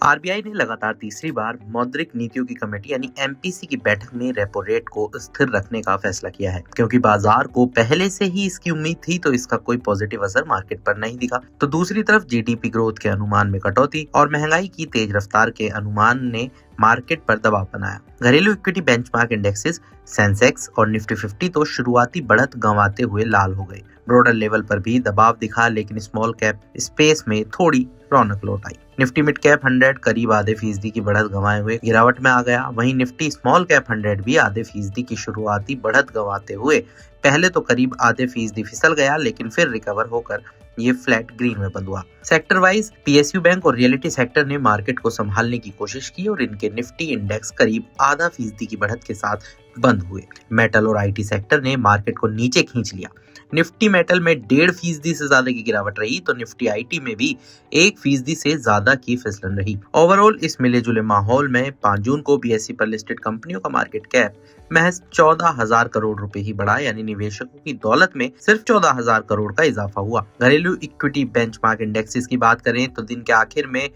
RBI ने लगातार तीसरी बार मौद्रिक नीतियों की कमेटी यानी एमपीसी की बैठक में रेपो रेट को स्थिर रखने का फैसला किया है। क्योंकि बाजार को पहले से ही इसकी उम्मीद थी तो इसका कोई पॉजिटिव असर मार्केट पर नहीं दिखा। तो दूसरी तरफ जीडीपी ग्रोथ के अनुमान में कटौती और महंगाई की तेज रफ्तार के अनुमान ने मार्केट पर दबाव बनाया। घरेलू इक्विटी बेंचमार्क इंडेक्सेस सेंसेक्स और निफ्टी 50 तो शुरुआती बढ़त गंवाते हुए लाल हो गए। ब्रॉडर लेवल पर भी दबाव दिखा, लेकिन स्मॉल कैप स्पेस में थोड़ी रौनक लौट आई। निफ्टी मिड कैप 100 करीब आधे फीसदी की बढ़त गंवाए हुए गिरावट में आ गया। वहीं निफ्टी स्मॉल कैप 100 भी आधे फीसदी की शुरुआती बढ़त गंवाते हुए पहले तो करीब आधे फीसदी फिसल गया, लेकिन फिर रिकवर होकर ये फ्लैट ग्रीन में बंद हुआ। सेक्टर वाइज पीएसयू बैंक और रियलिटी सेक्टर ने मार्केट को संभालने की कोशिश की और इनके निफ्टी इंडेक्स करीब आधा फीसदी की बढ़त के साथ बंद हुए। मेटल और आईटी सेक्टर ने मार्केट को नीचे खींच लिया। निफ्टी मेटल में 1.5% से ज्यादा की गिरावट रही तो निफ्टी आईटी में भी 1% से ज्यादा की फिसलन रही। ओवरऑल इस मिले जुले माहौल में 5 जून को बीएसई पर लिस्टेड कंपनियों का मार्केट कैप महज 14,000 करोड़ रुपए ही बढ़ा, यानी निवेशकों की दौलत में सिर्फ 14,000 करोड़ का इजाफा हुआ। घरेलू इक्विटी बेंचमार्क इंडेक्सेस की बात करें तो दिन के आखिर में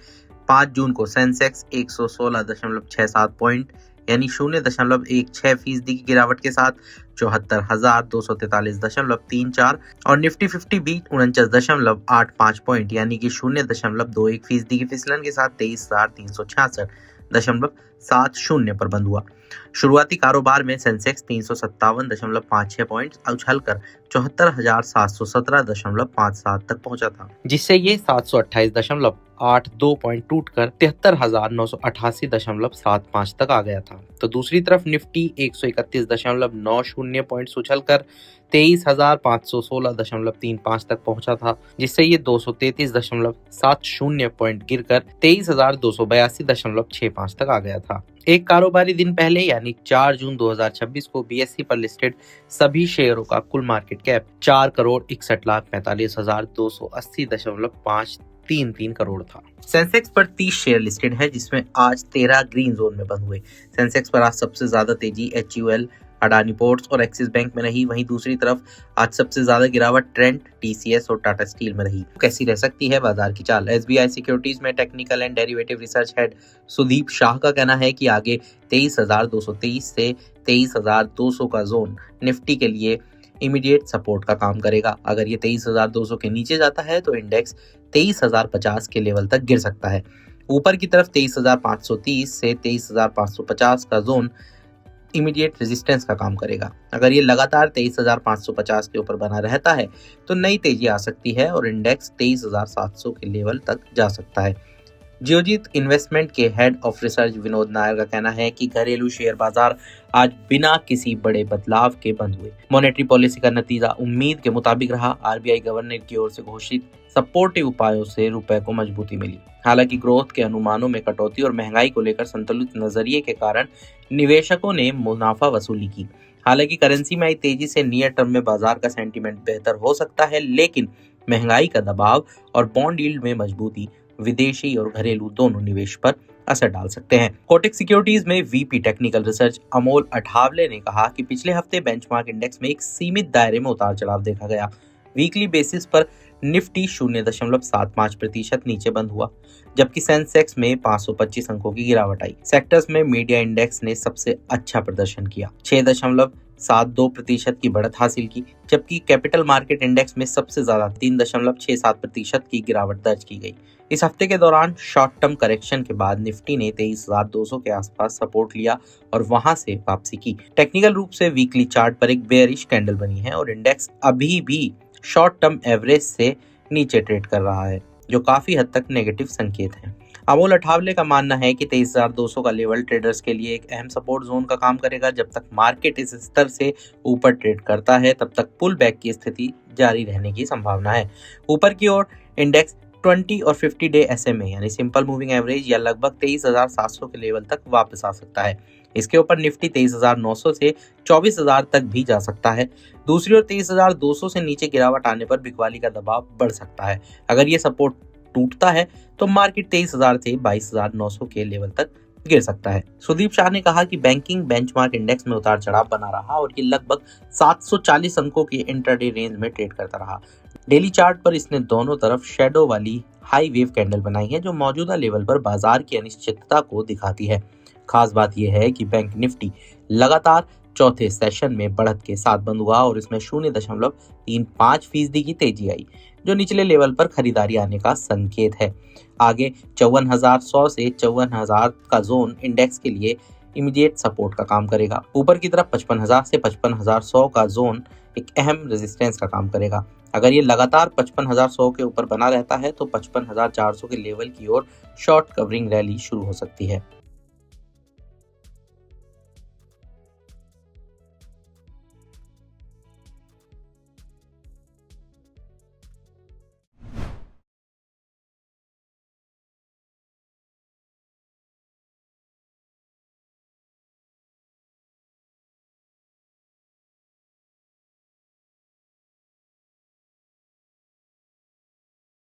5 जून को सेंसेक्स 116.67 पॉइंट यानी 0.16% की गिरावट के साथ 74,243.34 और निफ्टी 50 भी 49.85 पॉइंट यानी कि 0.21% की फिसलन के साथ 23,366.70 पर बंद हुआ। शुरुआती कारोबार में सेंसेक्स 357.56 पॉइंट उछलकर 74,717.57 तक पहुंचा था, जिससे ये 728.82 पॉइंट टूटकर 73,988.75 तक आ गया था। तो दूसरी तरफ निफ्टी 131.90 पॉइंट उछलकर 23,516.35 तक पहुंचा था, जिससे ये 233.70 पॉइंट गिरकर 23,282.65 तक आ गया था। एक कारोबारी दिन पहले यानी 4 जून 2026 को बीएसई पर लिस्टेड सभी शेयरों का कुल मार्केट कैप 4,61,45,280.533 करोड़ था। सेंसेक्स पर 30 शेयर लिस्टेड है, जिसमें आज 13 ग्रीन जोन में बंद हुए। सेंसेक्स पर आज सबसे ज्यादा तेजी एचयूएल, अडानी पोर्ट्स और एक्सिस बैंक में रही। वहीं दूसरी तरफ आज सबसे ज्यादा गिरावट ट्रेंट, टीसीएस और टाटा स्टील में रही। कैसी रह सकती है बाजार की चाल? एसबीआई सिक्योरिटीज में technical and derivative research head Sudeep Shah का कहना है कि आगे 23,223 से 23,200 का जोन निफ्टी के लिए इमीडिएट सपोर्ट का काम करेगा। अगर ये 23,200 के नीचे जाता है तो इंडेक्स 23,050 के लेवल तक गिर सकता है। ऊपर की तरफ 23,530 से 23,550 का जोन इमीडिएट रेजिस्टेंस का काम करेगा। अगर ये लगातार 23,550 के ऊपर बना रहता है तो नई तेजी आ सकती है और इंडेक्स 23,700 के लेवल तक जा सकता है। जियोजीत इन्वेस्टमेंट के head of research Vinod Nair का कहना है कि घरेलू शेयर बाजार आज बिना किसी बड़े बदलाव के बंद हुए। मॉनेटरी पॉलिसी का नतीजा उम्मीद के मुताबिक रहा। आरबीआई गवर्नर की ओर से घोषित सपोर्टिव उपायों से रुपए को मजबूती मिली। हालांकि ग्रोथ के अनुमानों में कटौती और महंगाई को लेकर संतुलित नजरिए के कारण निवेशकों ने मुनाफा वसूली की। हालांकि करेंसी में आई तेजी से नियर टर्म में बाजार का सेंटीमेंट बेहतर हो सकता है, लेकिन महंगाई का दबाव और बॉन्ड यील्ड में मजबूती विदेशी और घरेलू दोनों निवेश पर असर डाल सकते हैं। कोटक सिक्योरिटीज में VP technical research Amol Athawale ने कहा कि पिछले हफ्ते बेंचमार्क इंडेक्स में एक सीमित दायरे में उतार चढ़ाव देखा गया। वीकली बेसिस पर निफ्टी 0.75% नीचे बंद हुआ, जबकि सेंसेक्स में 525 अंकों की गिरावट आई। सेक्टर्स में मीडिया इंडेक्स ने सबसे अच्छा प्रदर्शन किया, 6.72% की बढ़त हासिल की, जबकि कैपिटल मार्केट इंडेक्स में सबसे ज्यादा 3.67% की गिरावट दर्ज की गई। इस हफ्ते के दौरान शॉर्ट टर्म करेक्शन के बाद निफ्टी ने 23,200 के आसपास सपोर्ट लिया और वहां से वापसी की। टेक्निकल रूप से वीकली चार्ट पर एक बेयरिश कैंडल बनी है और इंडेक्स अभी भी शॉर्ट टर्म एवरेज से नीचे ट्रेड कर रहा है, जो काफी हद तक नेगेटिव संकेत है। अमोल अठावले का मानना है कि 23,200 का लेवल ट्रेडर्स के लिए एक अहम सपोर्ट जोन का काम करेगा। जब तक मार्केट इस स्तर से ऊपर ट्रेड करता है तब तक पुल बैक की स्थिति जारी रहने की संभावना है। ऊपर की ओर इंडेक्स 20 और 50 डे SMA यानी सिंपल मूविंग एवरेज या लगभग 23,700 के लेवल तक वापस आ सकता है। इसके ऊपर निफ्टी 23,900 से 24,000 तक भी जा सकता है। दूसरी ओर 23,200 से नीचे गिरावट आने पर बिकवाली का दबाव बढ़ सकता है। अगर ये सपोर्ट टूटता है तो मार्केट 23,000 से 22,900 के लेवल तक गिर सकता है। सुदीप शाह ने कहा कि बैंकिंग बेंचमार्क इंडेक्स में उतार चढ़ाव बना रहा और ये लगभग 740 अंकों की इंट्राडे रेंज में ट्रेड करता रहा। डेली चार्ट पर इसने दोनों तरफ शेडो वाली हाई वेव कैंडल बनाई है जो मौजूदा लेवल पर बाजार की अनिश्चितता को दिखाती है। खास बात यह है कि बैंक निफ्टी लगातार चौथे सेशन में बढ़त के साथ बंद हुआ और इसमें 0.35% की तेजी आई, जो निचले लेवल पर खरीदारी आने का संकेत है। आगे 54,100 से 54,000 का जोन इंडेक्स के लिए इमीडिएट सपोर्ट का काम करेगा। ऊपर की तरफ 55,000 से 55,100 का जोन एक अहम रेजिस्टेंस का काम करेगा। अगर ये लगातार 55,100 के ऊपर बना रहता है तो 55,400 के लेवल की ओर शॉर्ट कवरिंग रैली शुरू हो सकती है।